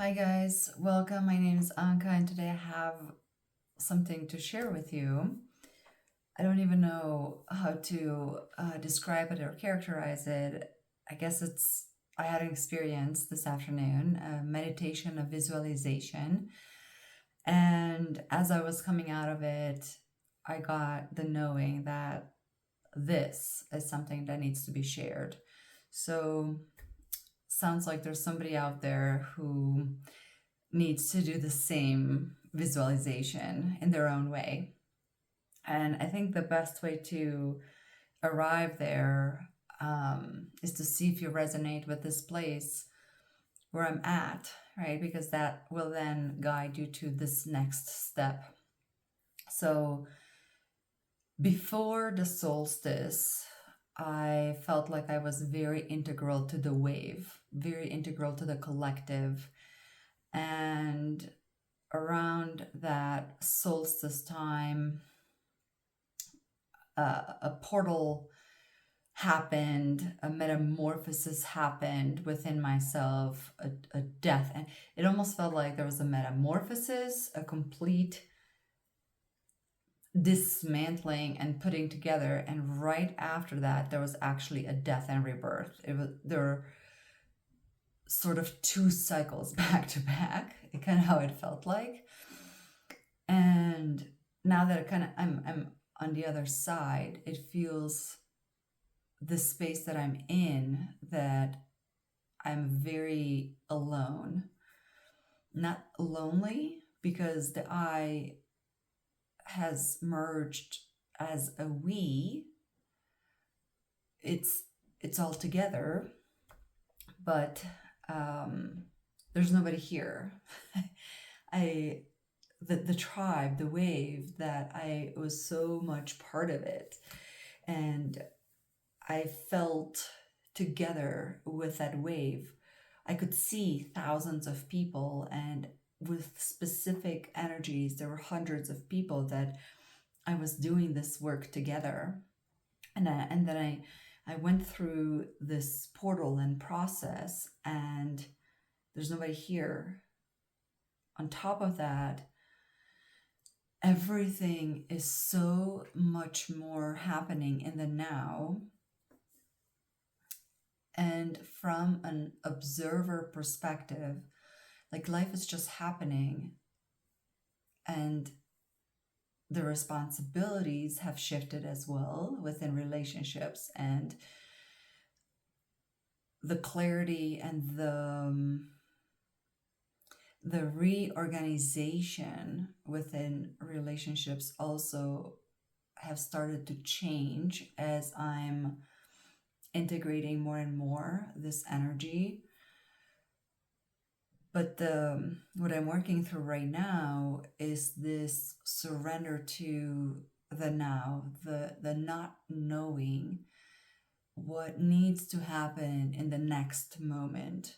Hi guys, welcome. My name is Anka, and today I have something to share with you. I don't even know how to describe it or characterize it. I guess I had an experience this afternoon, a meditation, a visualization. And as I was coming out of it, I got the knowing that this is something that needs to be shared. So, sounds like there's somebody out there who needs to do the same visualization in their own way. And I think the best way to arrive there is to see if you resonate with this place where I'm at, right? Because that will then guide you to this next step. So before the solstice, I felt like I was very integral to the wave, very integral to the collective. And around that solstice time, a portal happened, a metamorphosis happened within myself, a death. And it almost felt like there was a metamorphosis, a complete dismantling and putting together. And right after that, there was actually a death and rebirth. There were sort of two cycles back to back, kind of how it felt like. And now that I'm on the other side, it feels the space that I'm in, that I'm very alone. Not lonely, because the I has merged as a we. It's all together, but there's nobody here. The tribe, the wave, that I was so much part of it, and I felt together with that wave. I could see thousands of people, and with specific energies, there were hundreds of people that I was doing this work together. And then I went through this portal and process, and there's nobody here. On top of that, everything is so much more happening in the now. And from an observer perspective, like, life is just happening, and the responsibilities have shifted as well within relationships, and the clarity and the reorganization within relationships also have started to change as I'm integrating more and more this energy. But what I'm working through right now is this surrender to the now, the not knowing what needs to happen in the next moment.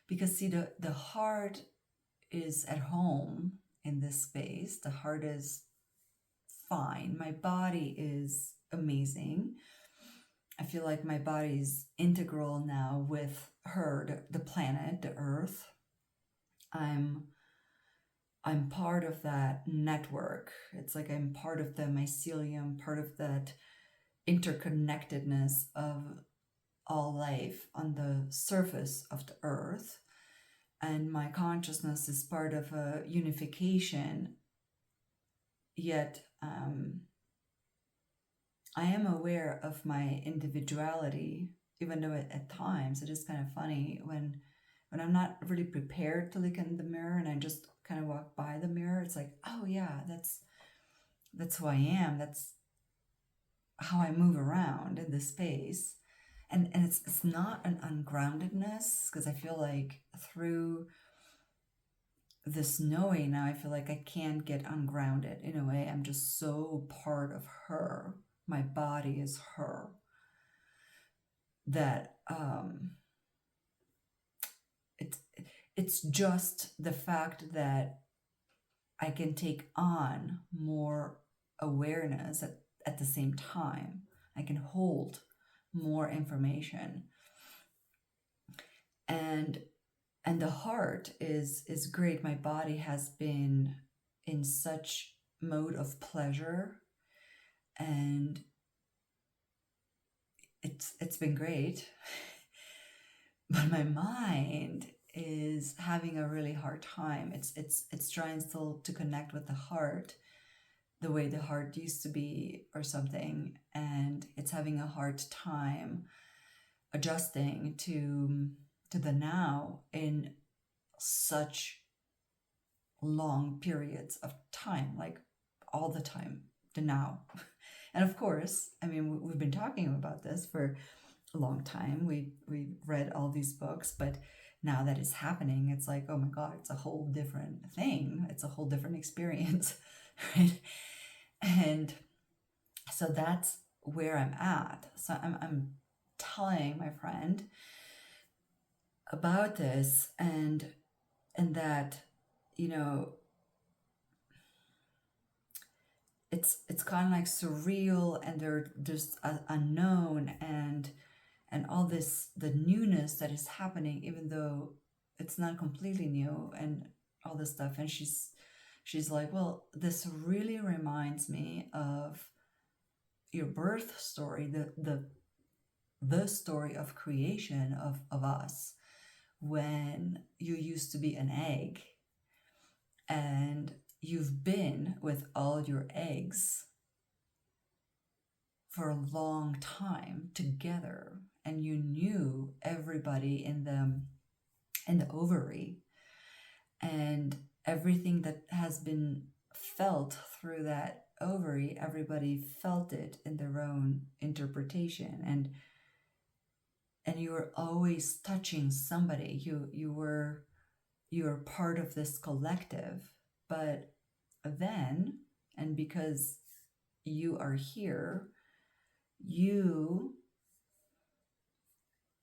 Because see, the heart is at home in this space. The heart is fine. My body is amazing. I feel like my body is integral now with her, the planet, the earth. I'm part of that network. It's like I'm part of the mycelium, part of that interconnectedness of all life on the surface of the earth. And my consciousness is part of a unification, yet I am aware of my individuality, even though at times it is kind of funny when I'm not really prepared to look in the mirror and I just kind of walk by the mirror. It's like, oh yeah, that's who I am. That's how I move around in this space. And it's not an ungroundedness, because I feel like through this knowing now, I feel like I can't get ungrounded in a way. I'm just so part of her. My body is her. That it's just the fact that I can take on more awareness at the same time. I can hold more information. And And the heart is great. My body has been in such mode of pleasure, and it's been great. But my mind is having a really hard time. It's trying still to connect with the heart the way the heart used to be or something, and it's having a hard time adjusting to the now in such long periods of time, like all the time, the now. And of course, I mean, we've been talking about this for a long time. We read all these books, but now that it's happening, it's like, oh my God, it's a whole different thing. It's a whole different experience, right? And so that's where I'm at. So I'm telling my friend about this, and that, you know, it's kind of like surreal, and they're just unknown, and all this, the newness that is happening, even though it's not completely new, and all this stuff. And she's like, well, this really reminds me of your birth story, the story of creation of us, when you used to be an egg, and you've been with all your eggs for a long time together, and you knew everybody in the ovary, and everything that has been felt through that ovary, everybody felt it in their own interpretation, and you were always touching somebody. You were part of this collective. But then, and because you are here, you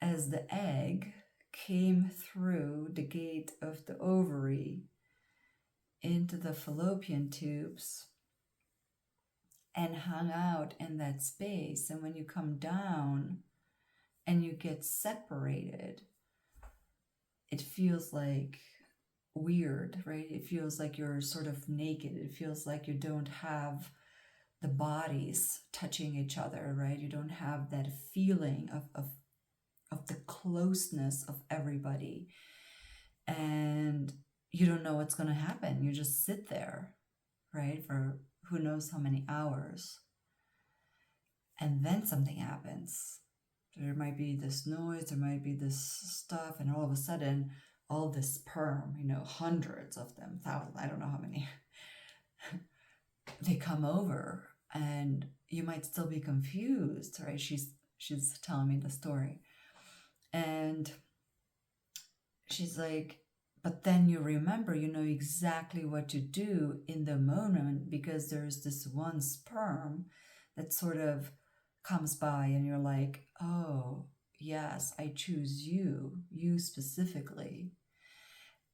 as the egg came through the gate of the ovary into the fallopian tubes and hung out in that space. And when you come down and you get separated, it feels like weird, right? It feels like you're sort of naked. It feels like you don't have the bodies touching each other, right? You don't have that feeling of the closeness of everybody, and you don't know what's going to happen. You just sit there, right, for who knows how many hours, and then something happens. There might be this noise, there might be this stuff, and all of a sudden, all this sperm, hundreds of them, thousands, I don't know how many, they come over, and you might still be confused, right? She's telling me the story, and she's like, but then you remember, you know exactly what to do in the moment, because there's this one sperm that sort of comes by, and you're like, oh yes, I choose you specifically.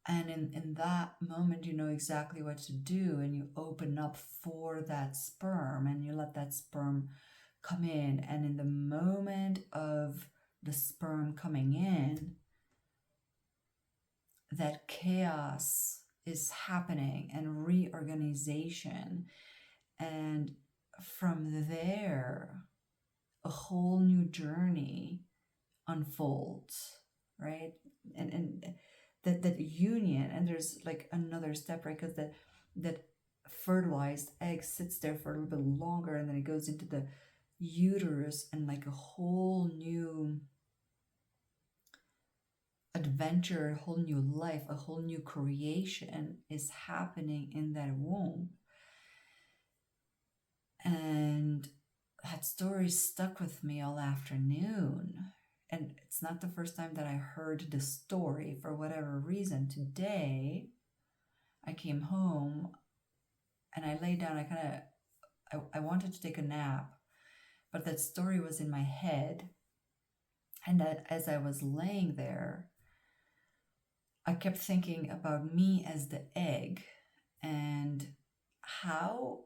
And in that moment, you know exactly what to do, and you open up for that sperm, and you let that sperm come in. And in the moment of the sperm coming in, that chaos is happening and reorganization. And from there, a whole new journey unfolds, right? And that union, and there's like another step, right? Because that fertilized egg sits there for a little bit longer, and then it goes into the uterus, and like a whole new adventure, a whole new life, a whole new creation is happening in that womb. And that story stuck with me all afternoon. And it's not the first time that I heard the story for whatever reason. Today, I came home and I lay down. I wanted to take a nap, but that story was in my head. And that as I was laying there, I kept thinking about me as the egg, and how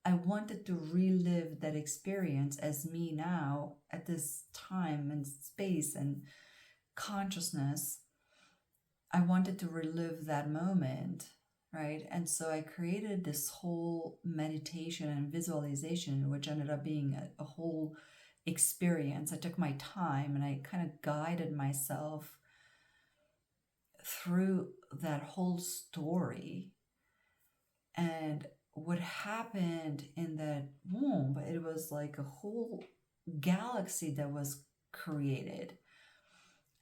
I wanted to relive that experience as me now at this time and space and consciousness. I wanted to relive that moment, right? And so I created this whole meditation and visualization, which ended up being a whole experience. I took my time and I kind of guided myself through that whole story. And what happened in that womb, it was like a whole galaxy that was created.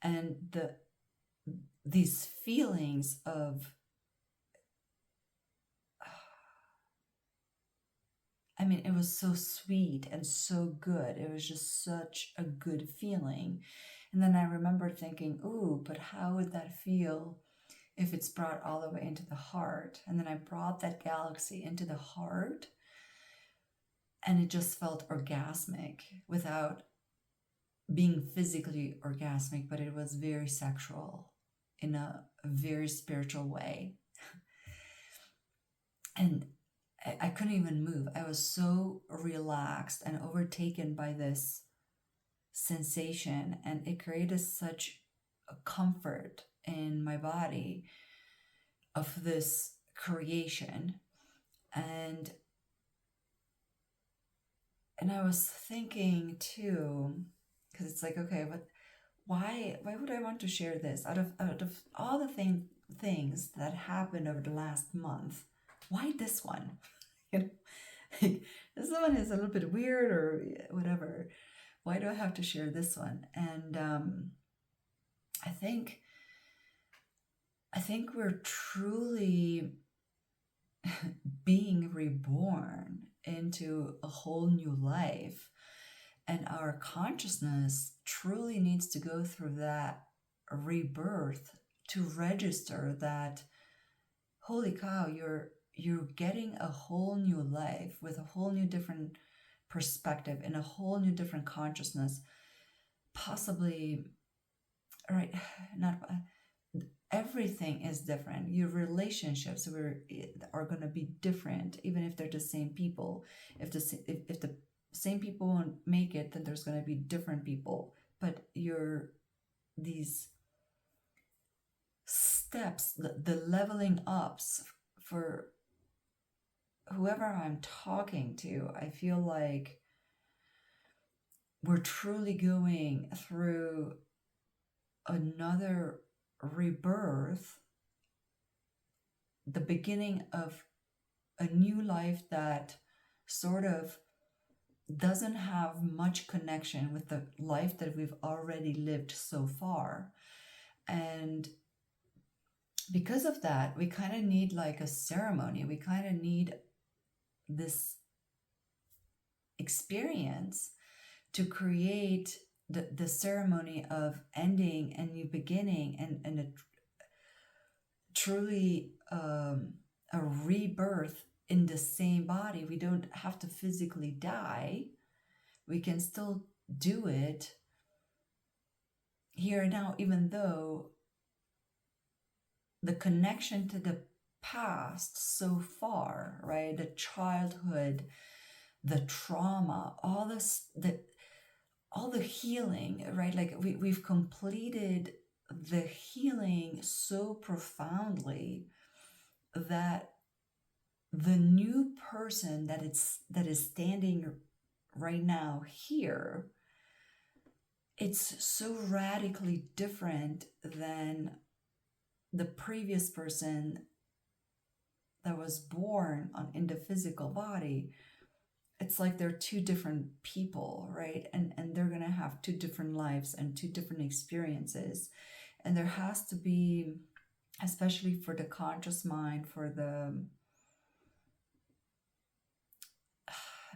And these feelings of, I mean, it was so sweet and so good. It was just such a good feeling. And then I remember thinking, ooh, but how would that feel if it's brought all the way into the heart? And then I brought that galaxy into the heart, and it just felt orgasmic without being physically orgasmic, but it was very sexual in a very spiritual way. And I couldn't even move. I was so relaxed and overtaken by this sensation, and it created such a comfort in my body of this creation. And I was thinking too, because it's like, okay, but why would I want to share this? Out of all the things that happened over the last month, why this one? You know, like, this one is a little bit weird or whatever. Why do I have to share this one? And I think we're truly being reborn into a whole new life, and our consciousness truly needs to go through that rebirth to register that, holy cow, you're getting a whole new life with a whole new different perspective and a whole new different consciousness, possibly, right? Not everything is different. Your relationships are going to be different, even if they're the same people. If the same people won't make it, then there's going to be different people. But these steps, the leveling ups for whoever I'm talking to, I feel like we're truly going through another rebirth, the beginning of a new life that sort of doesn't have much connection with the life that we've already lived so far. And because of that, we kind of need like a ceremony. We kind of need this experience to create the ceremony of ending and new beginning, and a truly a rebirth in the same body. We don't have to physically die. We can still do it here and now, even though the connection to the past so far, right? The childhood, the trauma, all the healing, right? Like we've completed the healing so profoundly that the new person that is standing right now here, it's so radically different than the previous person that was born in the physical body. It's like they're two different people, right? And they're going to have two different lives and two different experiences. And there has to be, especially for the conscious mind, for the,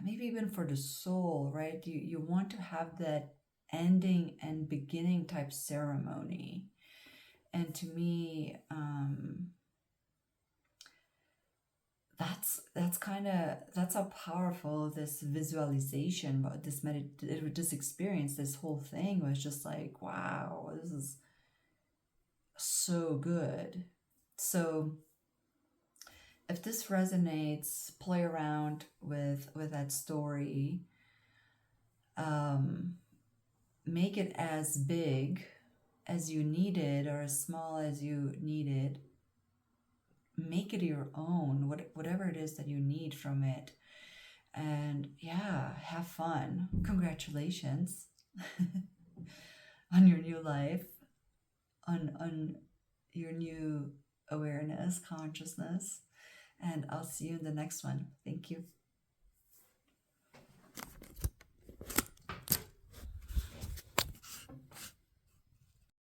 maybe even for the soul, right? You want to have that ending and beginning type ceremony. And to me, that's how powerful this visualization, but this experience, this whole thing was just like, wow, this is so good. So if this resonates, play around with that story, make it as big as you need it or as small as you need it. Make it your own, whatever it is that you need from it. And yeah, have fun. Congratulations on your new life, on your new awareness, consciousness. And I'll see you in the next one. Thank you.